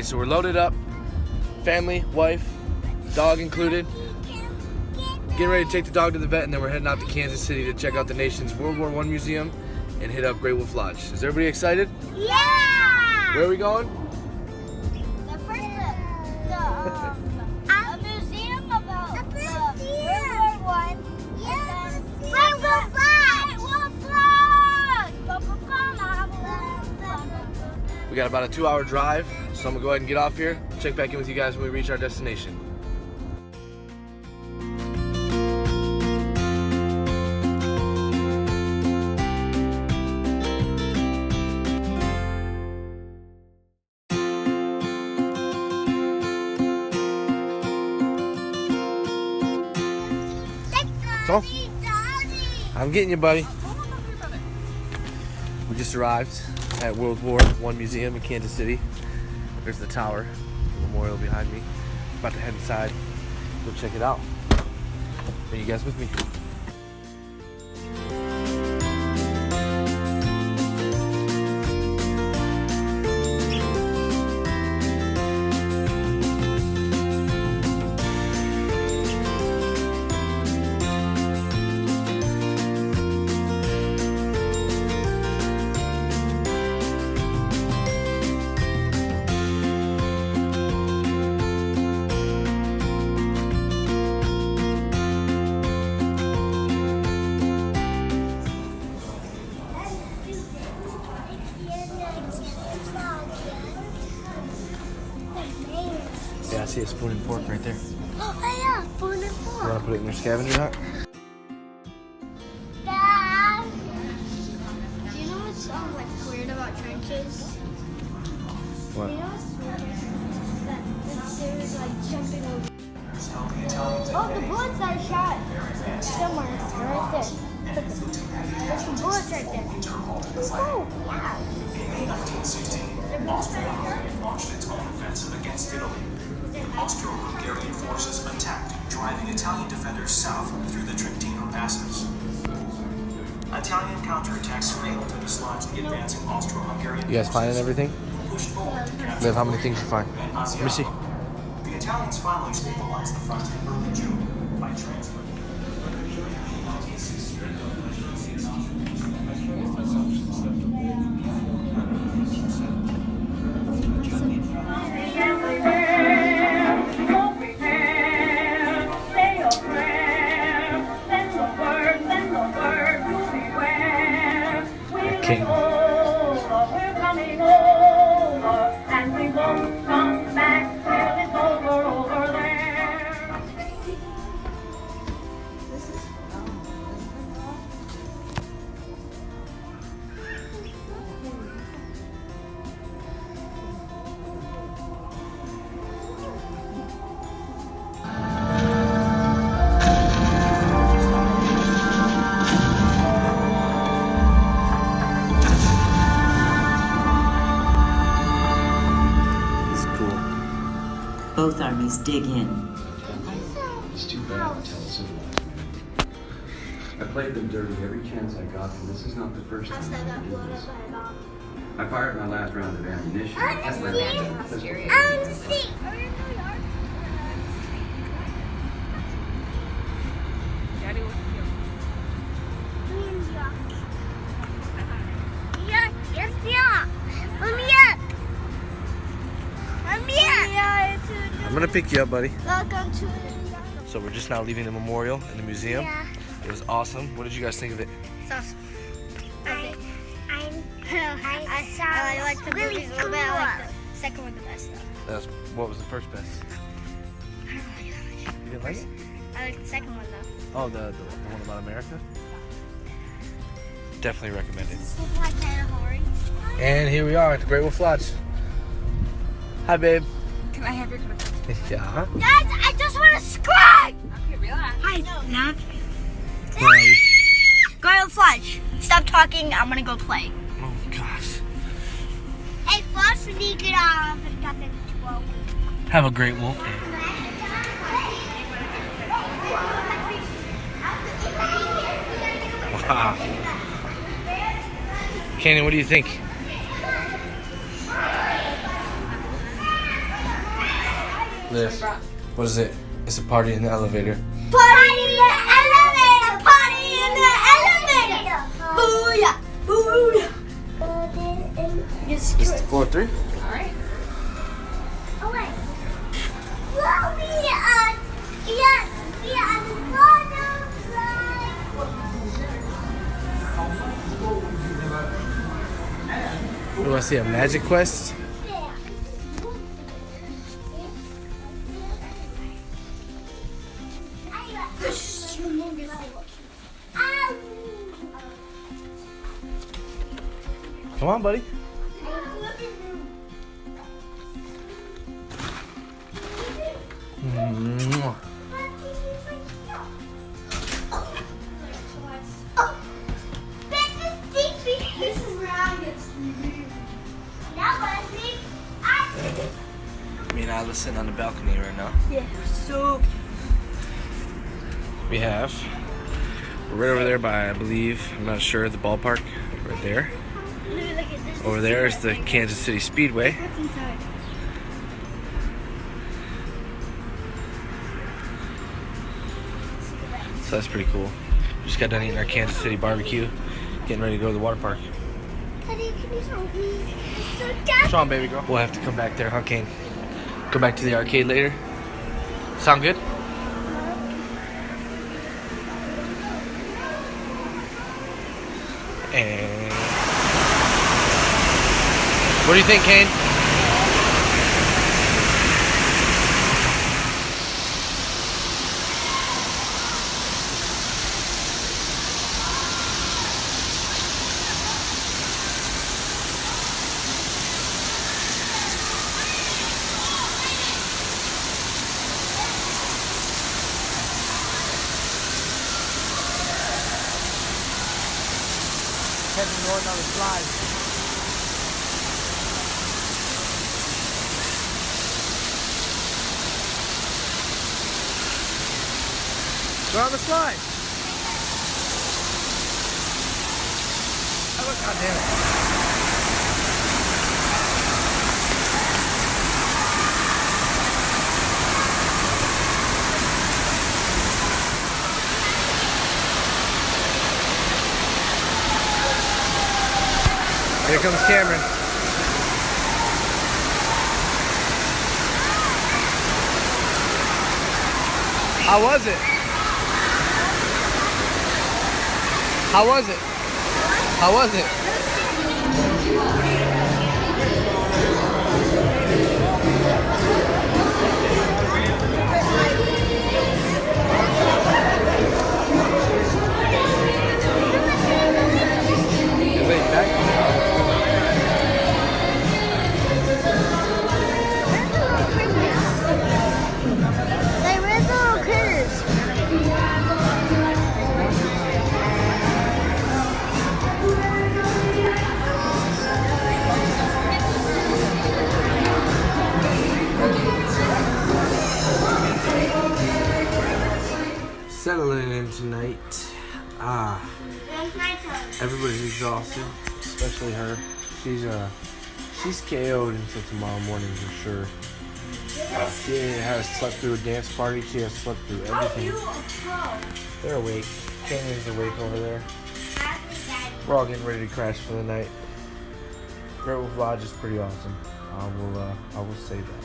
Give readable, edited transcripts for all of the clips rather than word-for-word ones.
so we're loaded up, family, wife, dog included. Getting ready to take the dog to the vet, and then we're heading out to Kansas City to check out the nation's World War I Museum and hit up Great Wolf Lodge. Is everybody excited? Yeah! Where are we going? The first, a museum about the World War I. Yeah. Great Wolf Lodge! We got about a 2-hour drive, so I'm gonna go ahead and get off here. Check back in with you guys when we reach our destination. So, I'm getting you, buddy. We just arrived at World War I Museum in Kansas City. There's the tower, the memorial behind me. About to head inside, go check it out. Bring you guys with me. Yeah, I see a spoon and fork right there. Oh, yeah, spoon and You fork. want to put it in your scavenger hunt? Dad. Do you know what's weird about trenches? What? You know what's weird? That they're jumping over. Oh, the bullets I shot somewhere right there. There's some bullets right there. Oh, wow. In 1916, Austria-Hungary launched its own offensive against Italy. Austro-Hungarian forces attacked, driving Italian defenders south through the Trentino passes. Italian counterattacks failed to dislodge the advancing Austro-Hungarian You guys finding everything? pushed forward to capture Liv, how many things you find? and Let me see. The Italians finally stabilized the front in early June by transferring. King. We're coming over, and we won't come back till it's over there. It's cool. Both armies dig in. It's too bad to tell us otherwise, man. I played them dirty every chance I got, and this is not the first time I did this. I fired my last round of ammunition. That's my pistol. See. I'm gonna pick you up, buddy. Welcome to So we're just now leaving the memorial in the museum. Yeah. It was awesome. What did you guys think of it? It's awesome. I like the really movies a little bit. I like the second one the best though. What was the first best? I don't like that much. You didn't like it? I like the second one though. Oh, the one about America? Definitely recommend it. And here we are at the Great Wolf Lodge. Hi, babe. Can I have your credit card? Yeah. Guys, I just want to subscribe! Okay, relax. Hi, Nav. Right. Go ahead, Flash. Stop talking. I'm gonna go play. Oh gosh. Hey, Flash, we need to get off and stuff in 12. Have a great wolf day. Wow. Canyon, what do you think? this. What is it? It's a party in the elevator. Party in the elevator! Party in the elevator! Booyah! Booyah! It's the floor 3. Alright. Oh wait. Well, we are the bottom We want to see a Magic Quest. Come on, buddy. Mwah. This is where I get sleepy. Now I sleep. Me and Isla sitting on the balcony right now. Yeah, so. We have. We're right over there by, I believe, I'm not sure, the ballpark. Right there. Over there is the Kansas City Speedway. What's inside? So that's pretty cool. Just got done eating our Kansas City barbecue. Getting ready to go to the water park. Daddy, can you show me? So Dad. Sean, baby girl. We'll have to come back there, huh, Kane? Go back to the arcade later. Sound good? And what do you think, Kane? Kevin Norton on the slide. Go on the slide. Oh, God damn it. Here comes Cameron. How was it? How was it? How was it? You laid back? They were little critters. Settling in tonight. Everybody's exhausted, especially her. She's KO'd until tomorrow morning for sure. She has slept through a dance party. She has slept through everything. They're awake. Canyon's awake over there. We're all getting ready to crash for the night. Great Wolf Lodge is pretty awesome. I will say that.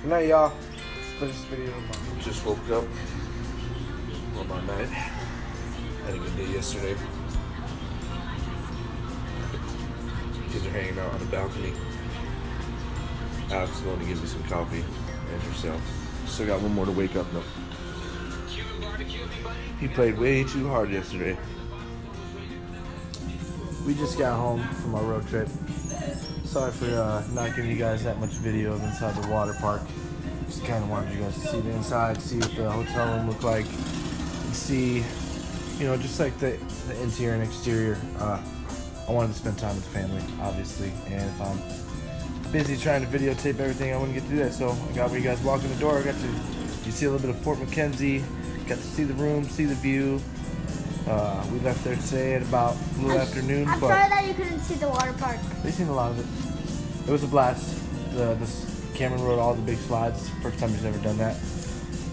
Good night, y'all. For this video, just woke up on my night. Had a good day yesterday. Kids are hanging out on the balcony. Alex is going to give me some coffee and herself. Still got one more to wake up though. He played way too hard yesterday. We just got home from our road trip. Sorry for not giving you guys that much video of inside the water park. Just kind of wanted you guys to see the inside, see what the hotel room looked like, and see, you know, just like the interior and exterior. I wanted to spend time with the family, obviously, and if I'm busy trying to videotape everything, I wouldn't get to do that. So I got where you guys walk in the door. I got to see a little bit of Fort McKenzie, got to see the room, see the view. We left there today at about a little afternoon. I'm sorry that you couldn't see the water park. They seen a lot of it. It was a blast. The Cameron rode all the big slides. First time he's ever done that.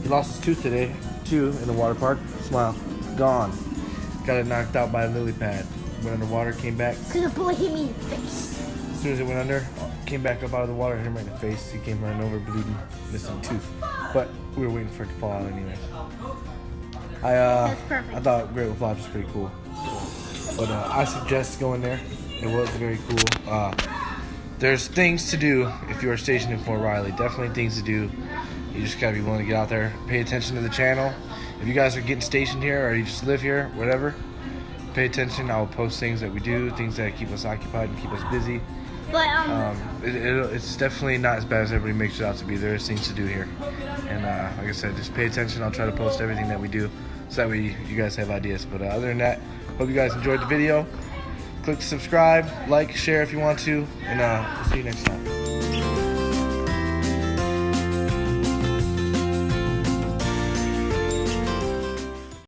He lost his tooth today, too, in the water park. Smile. Gone. Got it knocked out by a lily pad. Went underwater, came back. Because the bullet hit me in the face. As soon as it went under, came back up out of the water, hit him right in the face. He came running over, bleeding, missing a tooth. But we were waiting for it to fall out anyway. That's perfect. I thought Great Wolf Lodge was pretty cool. But I suggest going there. It was very cool. There's things to do if you are stationed in Fort Riley. Definitely things to do. You just gotta be willing to get out there. Pay attention to the channel. If you guys are getting stationed here or you just live here, whatever, pay attention. I will post things that we do, things that keep us occupied and keep us busy. But It's definitely not as bad as everybody makes it out to be. There is things to do here. And like I said, just pay attention. I'll try to post everything that we do so that way you guys have ideas. But other than that, hope you guys enjoyed the video. Click subscribe, like, share if you want to, and we'll see you next time.